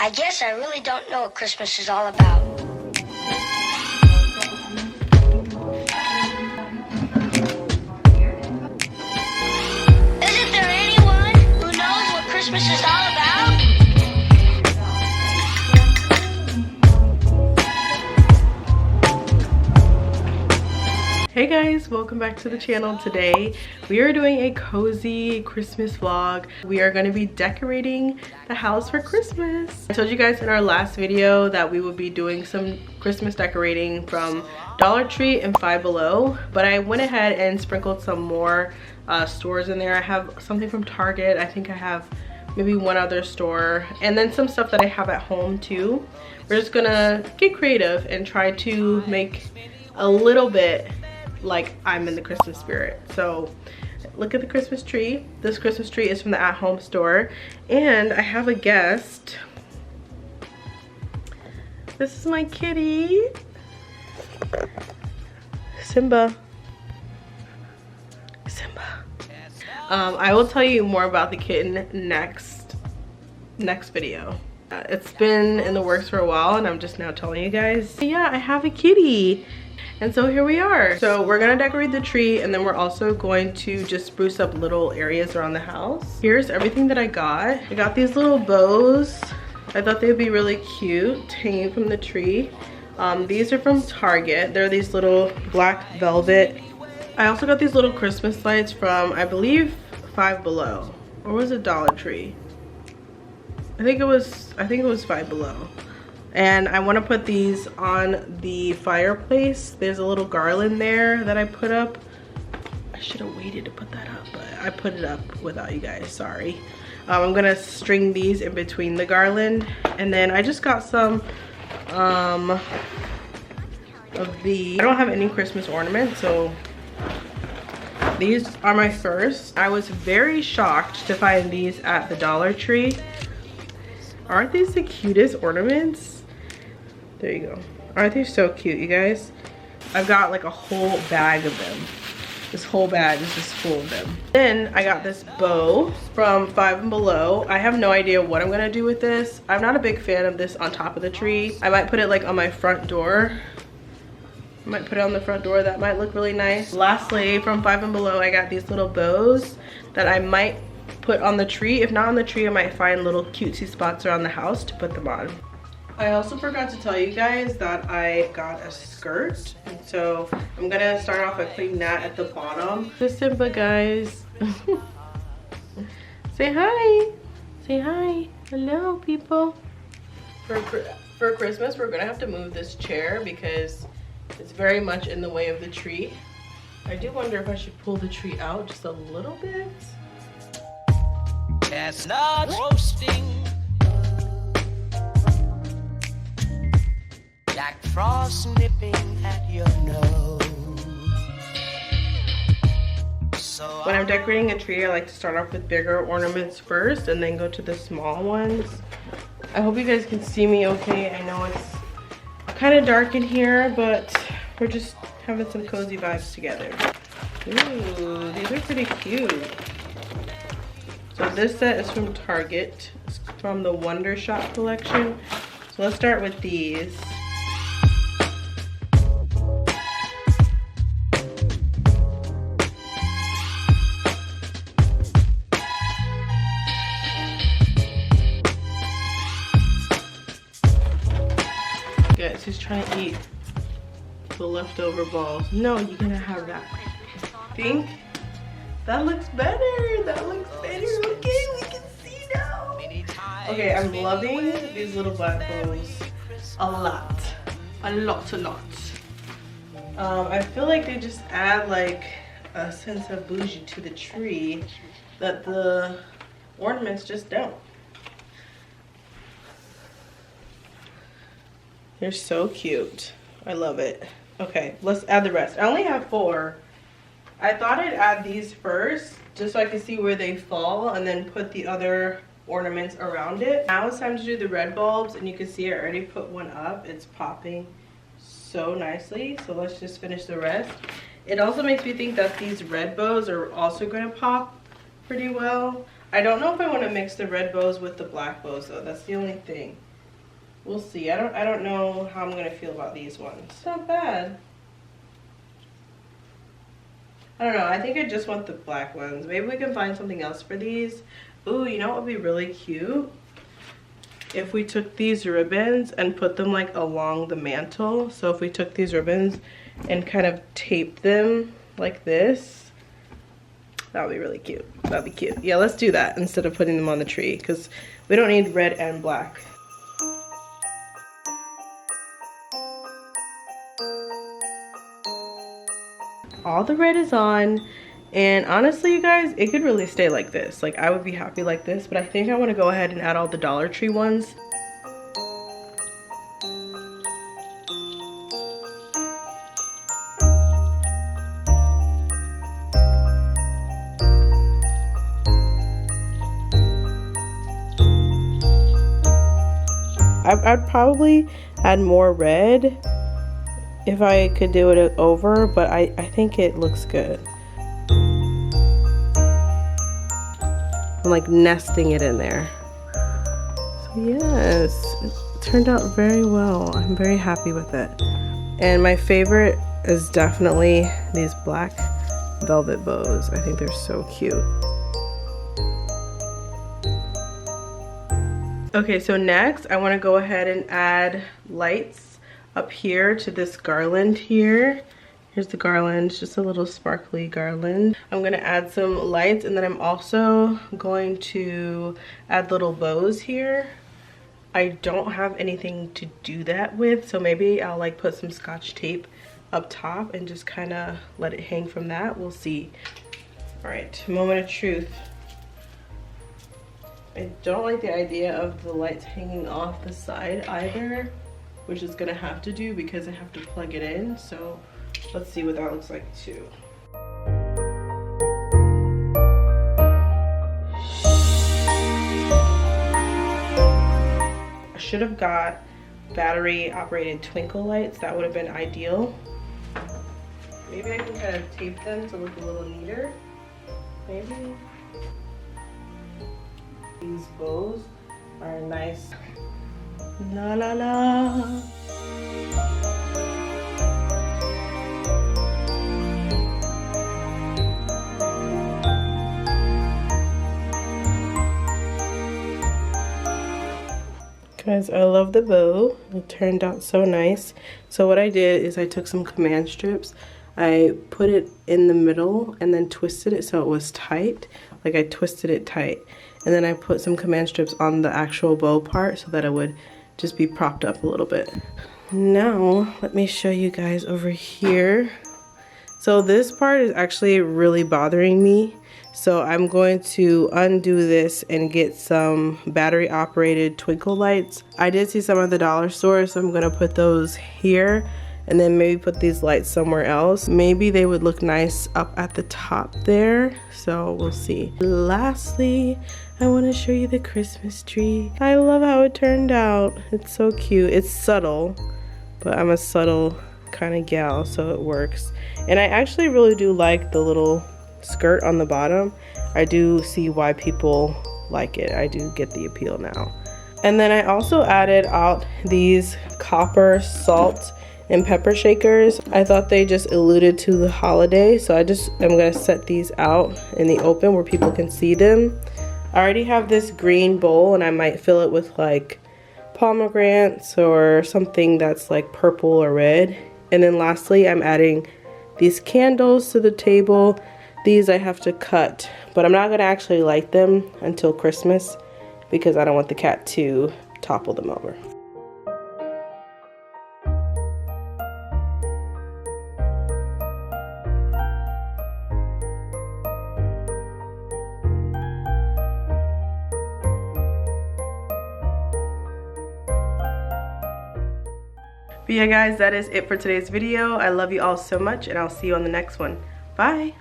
I guess I really don't know what Christmas is all about. Isn't there anyone who knows what Christmas is all about? Hey guys, welcome back to the channel. Today we are doing a cozy Christmas vlog. We are going to be decorating the house for Christmas. I told you guys in our last video that we would be doing some Christmas decorating from Dollar Tree and Five Below, but I went ahead and sprinkled some more stores in there. I have something from Target. I think I have maybe one other store, and then some stuff that I have at home too. We're just gonna get creative and try to make a little bit like I'm in the Christmas spirit. So look at the Christmas tree. This Christmas tree is from the at-home store, and I have a guest. This is my kitty, Simba. I will tell you more about the kitten next video. It's been in the works for a while and I'm just now telling you guys. Yeah, I have a kitty. And so here we are. So we're gonna decorate the tree, and then we're also going to just spruce up little areas around the house. Here's everything that I got. I got these little bows. I thought they'd be really cute hanging from the tree. These are from Target. They're these little black velvet. I also got these little Christmas lights from, I believe, Five Below. Or was it Dollar Tree? I think it was Five Below. And I want to put these on the fireplace. There's a little garland there that I put up. I should have waited to put that up, but I put it up without you guys, sorry. I'm gonna string these in between the garland. And then I just got some of the, I don't have any Christmas ornaments, so these are my first. I was very shocked to find these at the Dollar Tree. Aren't these the cutest ornaments? There you go. Aren't they so cute, you guys? I've got like a whole bag of them. This whole bag is just full of them. Then I got this bow from Five Below. I have no idea what I'm gonna do with this. I'm not a big fan of this on top of the tree. I might put it like on my front door. I might put it on the front door. That might look really nice. Lastly, from Five Below, I got these little bows that I might put on the tree. If not on the tree, I might find little cutesy spots around the house to put them on. I also forgot to tell you guys that I got a skirt, and so I'm gonna start off by putting that at the bottom. The Simba, guys. Say hi. Say hi. Hello, people. For Christmas, we're gonna have to move this chair because it's very much in the way of the tree. I do wonder if I should pull the tree out just a little bit. Chestnut roasting, Jack Frost nipping at your nose. So when I'm decorating a tree, I like to start off with bigger ornaments first and then go to the small ones. I hope you guys can see me okay. I know it's kind of dark in here, but we're just having some cozy vibes together. Ooh, these are pretty cute. So this set is from Target. It's from the Wonder Shop collection. So let's start with these. Guys, he's trying to eat the leftover balls. No, you're gonna have that. Think? That looks better. That looks better. Okay, we can see now. Okay, I'm loving these little black bows a lot. A lot. I feel like they just add like a sense of bougie to the tree that the ornaments just don't. They're so cute. I love it. Okay, let's add the rest. I only have 4. I thought I'd add these first just so I could see where they fall and then put the other ornaments around it. Now it's time to do the red bulbs, and you can see I already put one up. It's popping so nicely. So let's just finish the rest. It also makes me think that these red bows are also going to pop pretty well. I don't know if I want to mix the red bows with the black bows though. That's the only thing. We'll see. I don't know how I'm gonna feel about these ones. It's not bad. I don't know. I think I just want the black ones. Maybe we can find something else for these. Ooh, you know what would be really cute? If we took these ribbons and put them like along the mantle. So if we took these ribbons and kind of taped them like this, that would be really cute. That'd be cute. Yeah, let's do that instead of putting them on the tree because we don't need red and black. All the red is on, and honestly you guys, it could really stay like this. Like I would be happy like this, but I think I want to go ahead and add all the Dollar Tree ones. I'd probably add more red if I could do it over, but I think it looks good. I'm like nesting it in there. So yes, it turned out very well. I'm very happy with it. And my favorite is definitely these black velvet bows. I think they're so cute. Okay, so next I want to go ahead and add lights up here to this garland here. Here's the garland, just a little sparkly garland. I'm gonna add some lights, and then I'm also going to add little bows here. I don't have anything to do that with, so maybe I'll like put some Scotch tape up top and just kind of let it hang from that. We'll see. All right, moment of truth. I don't like the idea of the lights hanging off the side either, which is gonna have to do because I have to plug it in. So let's see what that looks like too. I should have got battery operated twinkle lights. That would have been ideal. Maybe I can kind of tape them to look a little neater. Maybe. These bows are nice. La la la. Guys, I love the bow. It turned out so nice. So what I did is I took some command strips. I put it in the middle and then twisted it so it was tight. Like I twisted it tight. And then I put some command strips on the actual bow part so that it would just be propped up a little bit. Now, let me show you guys over here. So this part is actually really bothering me. So I'm going to undo this and get some battery operated twinkle lights. I did see some at the dollar store, so I'm gonna put those here and then maybe put these lights somewhere else. Maybe they would look nice up at the top there, so we'll see. Lastly, I want to show you the Christmas tree. I love how it turned out. It's so cute. It's subtle, but I'm a subtle kind of gal, so it works. And I actually really do like the little skirt on the bottom. I do see why people like it. I do get the appeal now. And then I also added out these copper salt and pepper shakers. I thought they just alluded to the holiday, so I'm gonna set these out in the open where people can see them. I already have this green bowl and I might fill it with like pomegranates or something that's like purple or red. And then lastly, I'm adding these candles to the table. These I have to cut, but I'm not gonna actually light them until Christmas because I don't want the cat to topple them over. But yeah guys, that is it for today's video. I love you all so much and I'll see you on the next one. Bye.